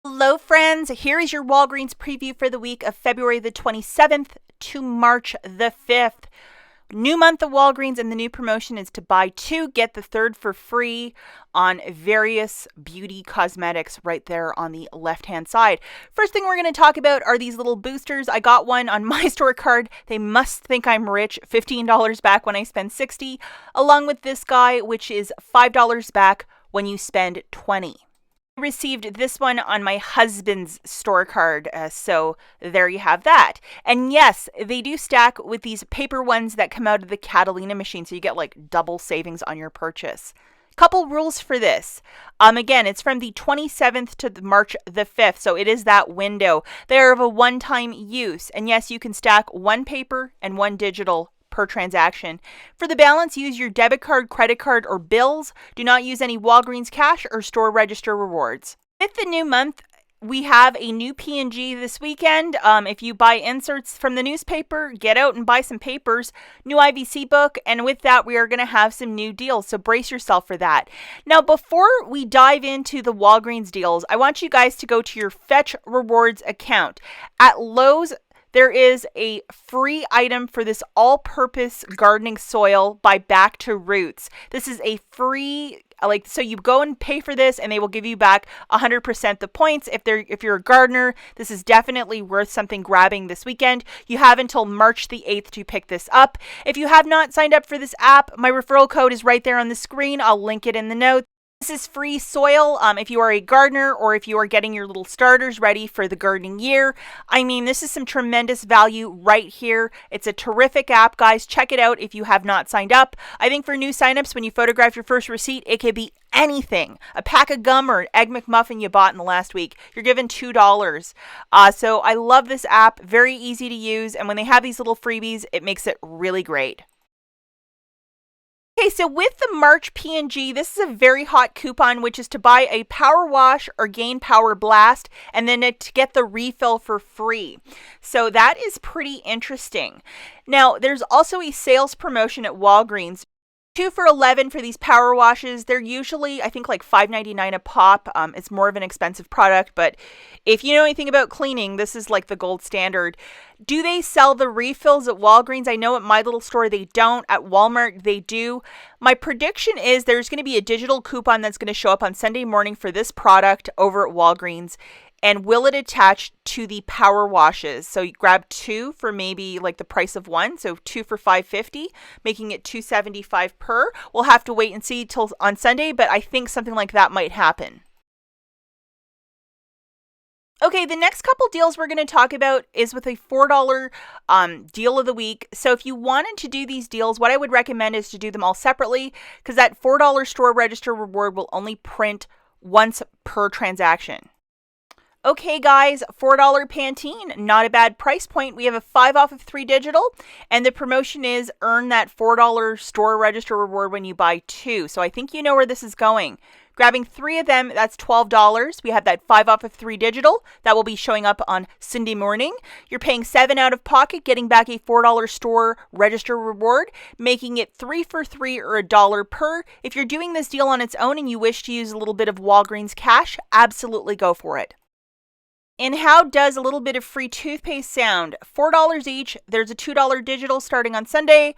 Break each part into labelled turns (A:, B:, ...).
A: Hello friends, here is your Walgreens preview for the week of February the 27th to March the 5th. New month of Walgreens, and the new promotion is to buy two, get the third for free on various beauty cosmetics right there on the left-hand side. First thing we're going to talk about are these little boosters. I got one on my store card. They must think I'm rich. $15 back when I spend $60, along with this guy, which is $5 back when you spend $20. Received this one on my husband's store card, so there you have that. And yes, they do stack with these paper ones that come out of the Catalina machine, so you get like double savings on your purchase. Couple rules for this. Again, it's from the 27th to March the 5th, so it is that window. They are of a one-time use, and yes, you can stack one paper and one digital per transaction. For the balance, use your debit card, credit card, or bills. Do not use any Walgreens cash or store register rewards. With the new month, we have a new P&G this weekend. If you buy inserts from the newspaper, get out and buy some papers. New IVC book, and with that, we are going to have some new deals, so brace yourself for that. Now, before we dive into the Walgreens deals, I want you guys to go to your Fetch Rewards account. At Lowe's, there is a free item for this all-purpose gardening soil by Back to Roots. This is a free, so you go and pay for this, and they will give you back 100% the points. If you're a gardener, this is definitely worth something grabbing this weekend. You have until March the 8th to pick this up. If you have not signed up for this app, my referral code is right there on the screen. I'll link it in the notes. This is free soil if you are a gardener or if you are getting your little starters ready for the gardening year. I mean, this is some tremendous value right here. It's a terrific app, guys. Check it out if you have not signed up. I think for new signups, when you photograph your first receipt, it could be anything. A pack of gum or an Egg McMuffin you bought in the last week. You're given $2. So I love this app. Very easy to use. And when they have these little freebies, it makes it really great. Okay, so with the March P&G, this is a very hot coupon, which is to buy a Power Wash or Gain Power Blast, and then to get the refill for free. So that is pretty interesting. Now, there's also a sales promotion at Walgreens. 2 for $11 for these power washes. They're usually, I think, like $5.99 a pop. It's more of an expensive product, but if you know anything about cleaning, this is like the gold standard. Do they sell the refills at Walgreens? I know at my little store they don't. At Walmart they do. My prediction is there's going to be a digital coupon that's going to show up on Sunday morning for this product over at Walgreens. And will it attach to the power washes? So you grab 2 for maybe like the price of 1. So 2 for $5.50, making it $2.75 per. We'll have to wait and see till on Sunday, but I think something like that might happen. Okay, the next couple deals we're going to talk about is with a $4 deal of the week. So if you wanted to do these deals, what I would recommend is to do them all separately, because that $4 store register reward will only print once per transaction. Okay guys, $4 Pantene, not a bad price point. We have a 5 off of 3 digital, and the promotion is earn that $4 store register reward when you buy 2. So I think you know where this is going. Grabbing 3 of them, that's $12. We have that 5 off of 3 digital. That will be showing up on Sunday morning. You're paying $7 out of pocket, getting back a $4 store register reward, making it 3 for 3 or $1 per. If you're doing this deal on its own and you wish to use a little bit of Walgreens cash, absolutely go for it. And how does a little bit of free toothpaste sound? $4 each. There's a $2 digital starting on Sunday.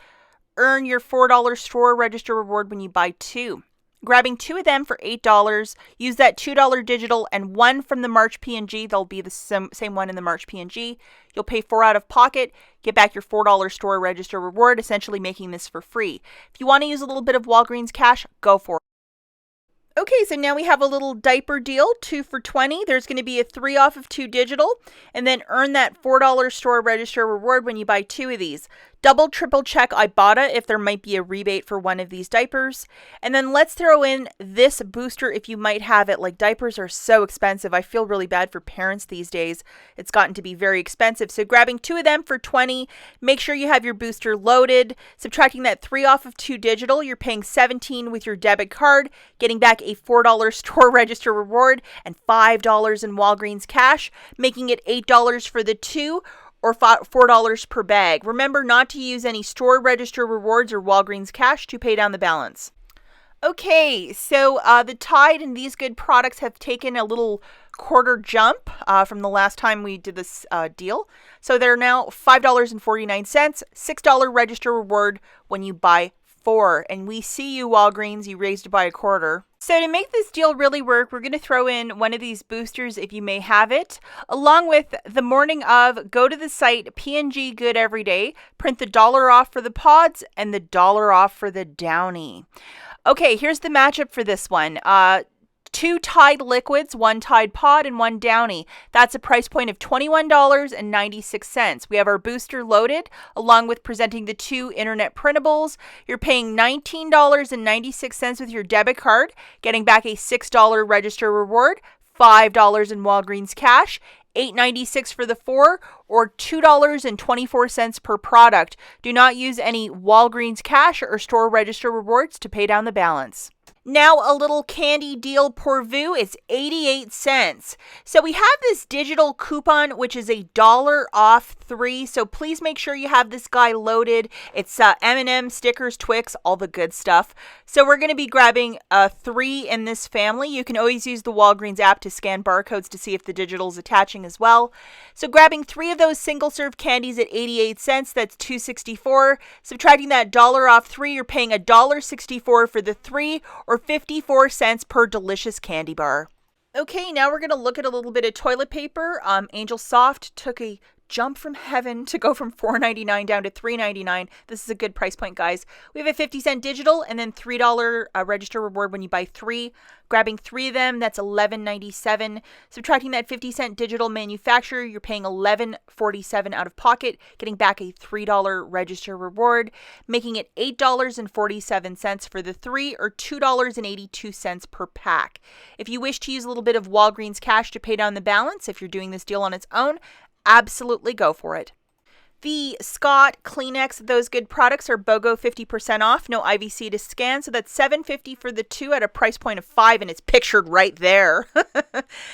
A: Earn your $4 store register reward when you buy 2. Grabbing 2 of them for $8. Use that $2 digital and 1 from the March P&G. They'll be the same one in the March P&G. You'll pay 4 out of pocket. Get back your $4 store register reward, essentially making this for free. If you want to use a little bit of Walgreens cash, go for it. Okay, so now we have a little diaper deal, 2 for $20. There's going to be a 3 off of 2 digital, and then earn that $4 store register reward when you buy 2 of these. Double, triple check IBOTTA if there might be a rebate for one of these diapers. And then let's throw in this booster if you might have it. Like, diapers are so expensive. I feel really bad for parents these days. It's gotten to be very expensive. So grabbing 2 of them for $20. Make sure you have your booster loaded. Subtracting that 3 off of 2 digital, you're paying $17 with your debit card, getting back a $4 store register reward and $5 in Walgreens cash, making it $8 for the 2. Or $4 per bag. Remember not to use any store register rewards or Walgreens cash to pay down the balance. Okay, so the Tide and these good products have taken a little quarter jump from the last time we did this deal. So they're now $5.49, $6 register reward when you buy 4. And we see you, Walgreens, you raised it by a quarter. So to make this deal really work, we're going to throw in one of these boosters if you may have it, along with the morning of, go to the site P&G Good Every Day, print the $1 off for the pods and the $1 off for the Downy. Okay, here's the matchup for this one. 2 Tide liquids, 1 Tide pod, and 1 Downy. That's a price point of $21.96. We have our booster loaded, along with presenting the 2 internet printables. You're paying $19.96 with your debit card, getting back a $6 register reward, $5 in Walgreens cash, $8.96 for the 4, or $2.24 per product. Do not use any Walgreens cash or store register rewards to pay down the balance. Now a little candy deal pour vu is 88 cents. So we have this digital coupon, which is $1 off 3. So please make sure you have this guy loaded. It's M&M, stickers, Twix, all the good stuff. So we're going to be grabbing 3 in this family. You can always use the Walgreens app to scan barcodes to see if the digital is attaching as well. So grabbing 3 of those single serve candies at 88 cents, that's $2.64. Subtracting that $1 off 3, you're paying $1.64 for the 3, or 54 cents per delicious candy bar. Okay, now we're going to look at a little bit of toilet paper. Angel Soft took a jump from heaven to go from $4.99 down to $3.99. This is a good price point, guys. We have a 50-cent digital and then $3 register reward when you buy 3. Grabbing 3 of them, that's $11.97. Subtracting that 50-cent digital manufacturer, you're paying $11.47 out of pocket, getting back a $3 register reward, making it $8.47 for the 3, or $2.82 per pack. If you wish to use a little bit of Walgreens cash to pay down the balance, if you're doing this deal on its own, absolutely go for it. The Scott, Kleenex, those good products are BOGO 50% off, no IVC to scan, so that's $7.50 for the 2 at a price point of $5, and it's pictured right there.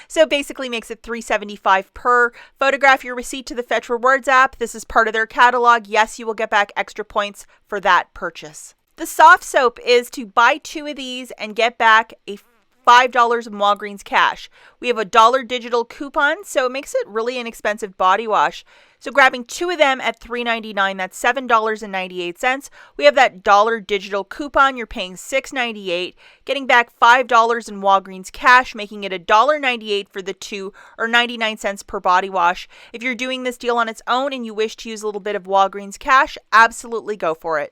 A: So basically makes it $3.75 per. Photograph your receipt to the Fetch Rewards app. This is part of their catalog. Yes, you will get back extra points for that purchase. The soft soap is to buy 2 of these and get back a $5 in Walgreens cash. We have a $1 digital coupon, so it makes it really inexpensive body wash. So grabbing 2 of them at $3.99, that's $7.98. We have that $1 digital coupon. You're paying $6.98, getting back $5 in Walgreens cash, making it $1.98 for the 2, or 99 cents per body wash. If you're doing this deal on its own and you wish to use a little bit of Walgreens cash, absolutely go for it.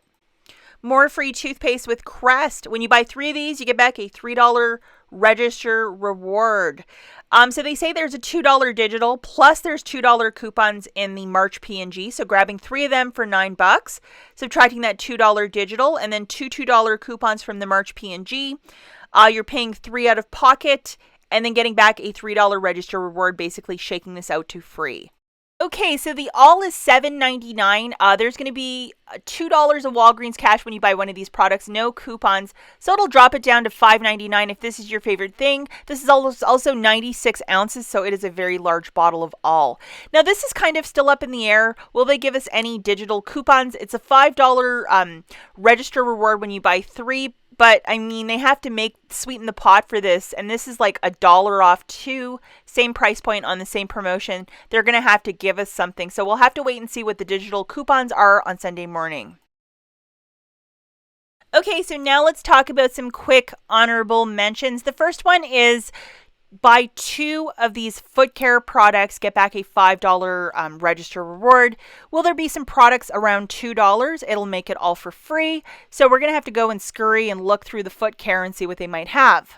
A: More free toothpaste with Crest. When you buy 3 of these, you get back a $3 register reward. So they say there's a $2 digital, plus there's $2 coupons in the March P&G. So grabbing 3 of them for $9, subtracting that $2 digital, and then 2 $2 coupons from the March P&G. You're paying 3 out of pocket, and then getting back a $3 register reward, basically shaking this out to free. Okay, so the all is $7.99. There's going to be $2 of Walgreens cash when you buy one of these products, no coupons. So it'll drop it down to $5.99 if this is your favorite thing. This is also 96 ounces, so it is a very large bottle of all. Now, this is kind of still up in the air. Will they give us any digital coupons? It's a $5 register reward when you buy 3. But, I mean, they have to sweeten the pot for this, and this is like $1 off 2, same price point on the same promotion. They're going to have to give us something, so we'll have to wait and see what the digital coupons are on Sunday morning. Okay, so now let's talk about some quick honorable mentions. The first one is buy 2 of these foot care products, get back a $5 register reward. Will there be some products around $2? It'll make it all for free. So we're going to have to go and scurry and look through the foot care and see what they might have.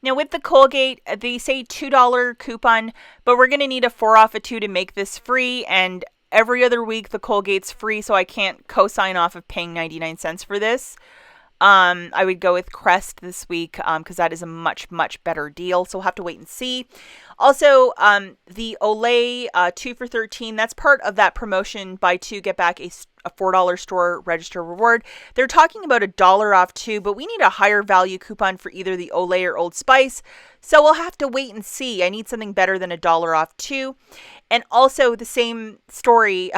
A: Now with the Colgate, they say $2 coupon, but we're going to need a 4 off of 2 to make this free. And every other week the Colgate's free, so I can't co-sign off of paying 99 cents for this. I would go with Crest this week because that is a much, much better deal. So we'll have to wait and see. Also, the Olay 2 for $13, that's part of that promotion. Buy 2, get back a $4 store register reward. They're talking about $1 off 2, but we need a higher value coupon for either the Olay or Old Spice. So we'll have to wait and see. I need something better than $1 off 2. And also the same story,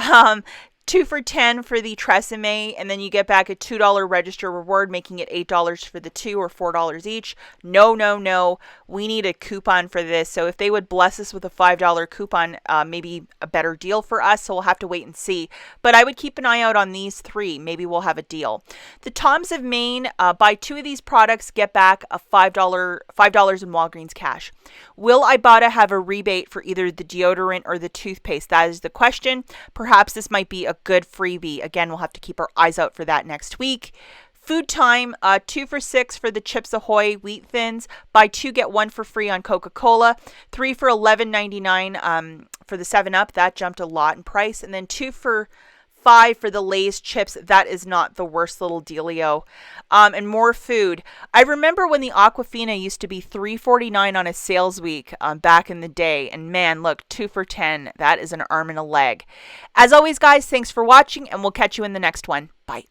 A: 2 for $10 for the Tresemme, and then you get back a $2 register reward, making it $8 for the two or $4 each. No, no, no. We need a coupon for this. So if they would bless us with a $5 coupon, maybe a better deal for us. So we'll have to wait and see. But I would keep an eye out on these three. Maybe we'll have a deal. The Toms of Maine, buy two of these products, get back a $5 in Walgreens cash. Will IBOTTA have a rebate for either the deodorant or the toothpaste? That is the question. Perhaps this might be a good freebie. Again, we'll have to keep our eyes out for that next week. Food Time, 2 for $6 for the Chips Ahoy Wheat Thins. Buy two, get one for free on Coca-Cola. 3 for $11.99 for the 7-Up. That jumped a lot in price. And then 2 for $5 for the Lay's chips. That is not the worst little dealio. And more food. I remember when the Aquafina used to be $3.49 on a sales week back in the day. And man, look, 2 for $10. That is an arm and a leg. As always, guys, thanks for watching, and we'll catch you in the next one. Bye.